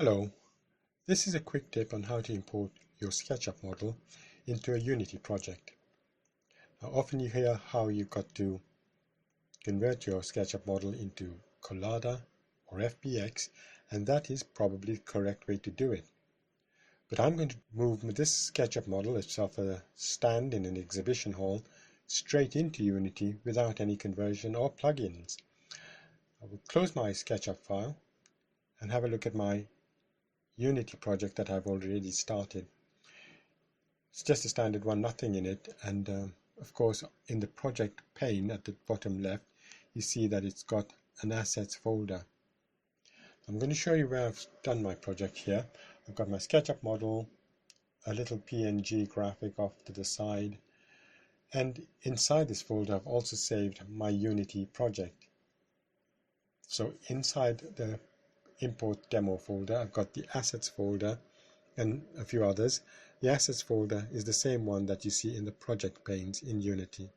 Hello, this is a quick tip on how to import your SketchUp model into a Unity project. Now, often you hear how you've got to convert your SketchUp model into Collada or FBX, and that is probably the correct way to do it. But I'm going to move this SketchUp model, it's of a stand in an exhibition hall, straight into Unity without any conversion or plugins. I will close my SketchUp file and have a look at my Unity project that I've already started. It's just a standard one, nothing in it, and of course in the project pane at the bottom left you see that it's got an assets folder. I'm going to show you where I've done my project here. I've got my SketchUp model, a little PNG graphic off to the side, and inside this folder I've also saved my Unity project. So inside the import demo folder I've got the assets folder and a few others. The assets folder is the same one that you see in the project panes in Unity.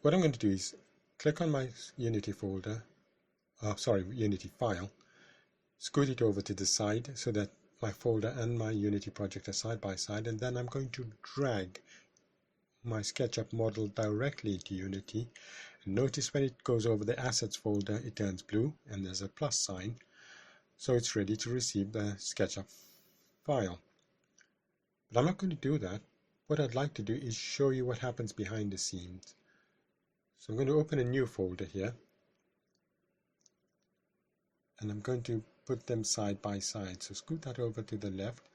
What I'm going to do is click on my Unity folder, Unity file, scoot it over to the side so that my folder and my Unity project are side by side, and then I'm going to drag my SketchUp model directly into Unity. And notice when it goes over the assets folder it turns blue and there's a plus sign, so it's ready to receive the SketchUp file. But I'm not going to do that. What I'd like to do is show you what happens behind the scenes. So I'm going to open a new folder here, and I'm going to put them side by side. So scoot that over to the left,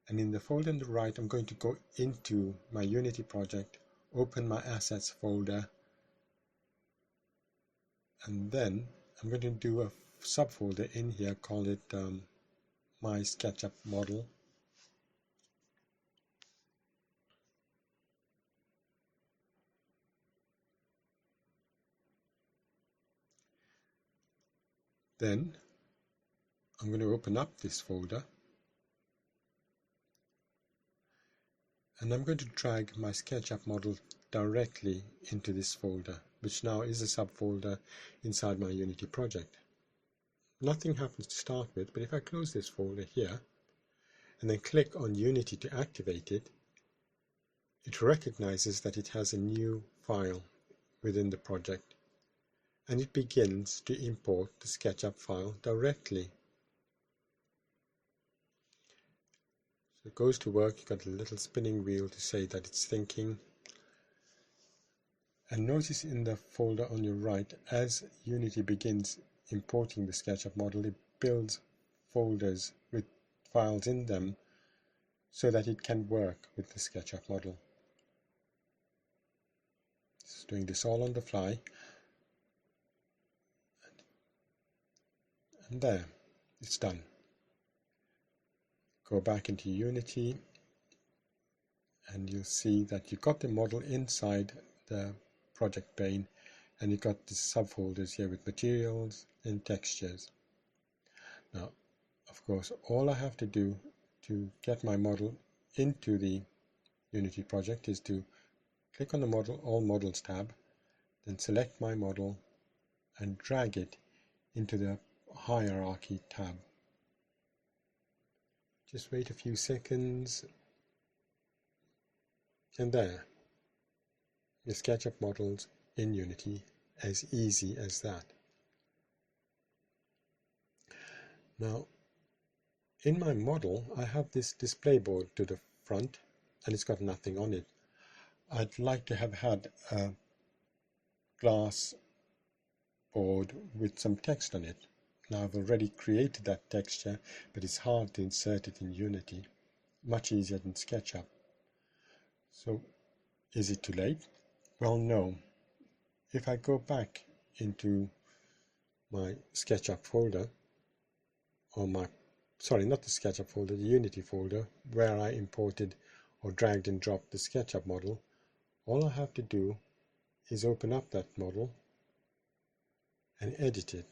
and in the folder on the right I'm going to go into my Unity project, open my assets folder, and then I'm going to do a subfolder in here, call it my SketchUp model. Then I'm going to open up this folder, and I'm going to drag my SketchUp model directly into this folder, which now is a subfolder inside my Unity project. Nothing happens to start with, but if I close this folder here and then click on Unity to activate it, it recognizes that it has a new file within the project, and it begins to import the SketchUp file directly. So it goes to work. You've got a little spinning wheel to say that it's thinking. And notice in the folder on your right, as Unity begins importing the SketchUp model, it builds folders with files in them so that it can work with the SketchUp model. It's doing this all on the fly. And there, it's done. Go back into Unity and you'll see that you've got the model inside the project pane, and you've got the subfolders here with materials and textures. Now, of course, all I have to do to get my model into the Unity project is to click on the model, All Models tab, then select my model and drag it into the Hierarchy tab. Just wait a few seconds, and there, your SketchUp models in Unity, as easy as that. Now, in my model, I have this display board to the front, and it's got nothing on it. I'd like to have had a glass board with some text on it. Now I've already created that texture, but it's hard to insert it in Unity. Much easier than SketchUp. So, is it too late? Well, no. If I go back into my SketchUp folder, or not the SketchUp folder, the Unity folder, where I imported or dragged and dropped the SketchUp model, all I have to do is open up that model and edit it.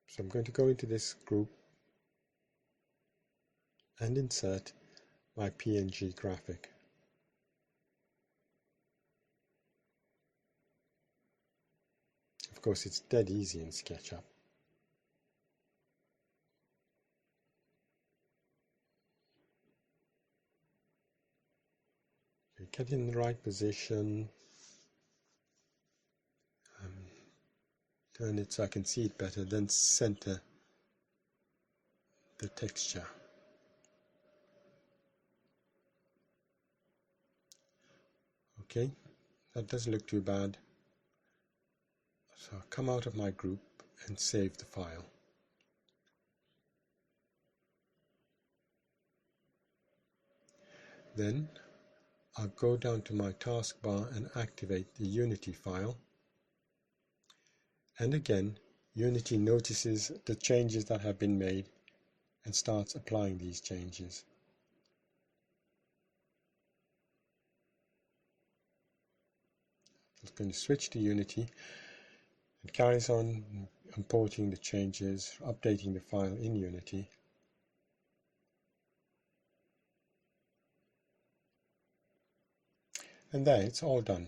So I'm going to go into this group and insert my PNG graphic. Of course, it's dead easy in SketchUp. Get in the right position, turn it so I can see it better, then center the texture. Okay, that doesn't look too bad. So I'll come out of my group and save the file. Then I'll go down to my taskbar and activate the Unity file. And again, Unity notices the changes that have been made and starts applying these changes. It's going to switch to Unity and carries on importing the changes, updating the file in Unity. And there, it's all done.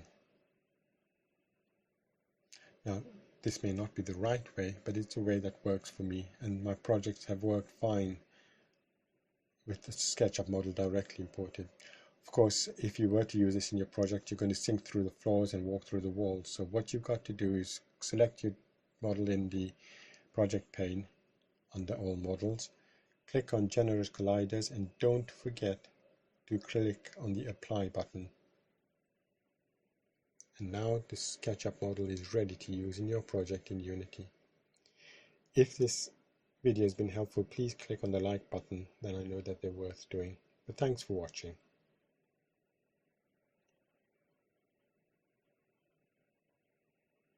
Now, this may not be the right way, but it's a way that works for me, and my projects have worked fine with the SketchUp model directly imported. Of course, if you were to use this in your project, you're going to sink through the floors and walk through the walls. So what you've got to do is select your model in the project pane under All Models, click on Generous Colliders, and don't forget to click on the Apply button. And now the SketchUp model is ready to use in your project in Unity. If this video has been helpful, please click on the like button, then I know that they're worth doing. But thanks for watching.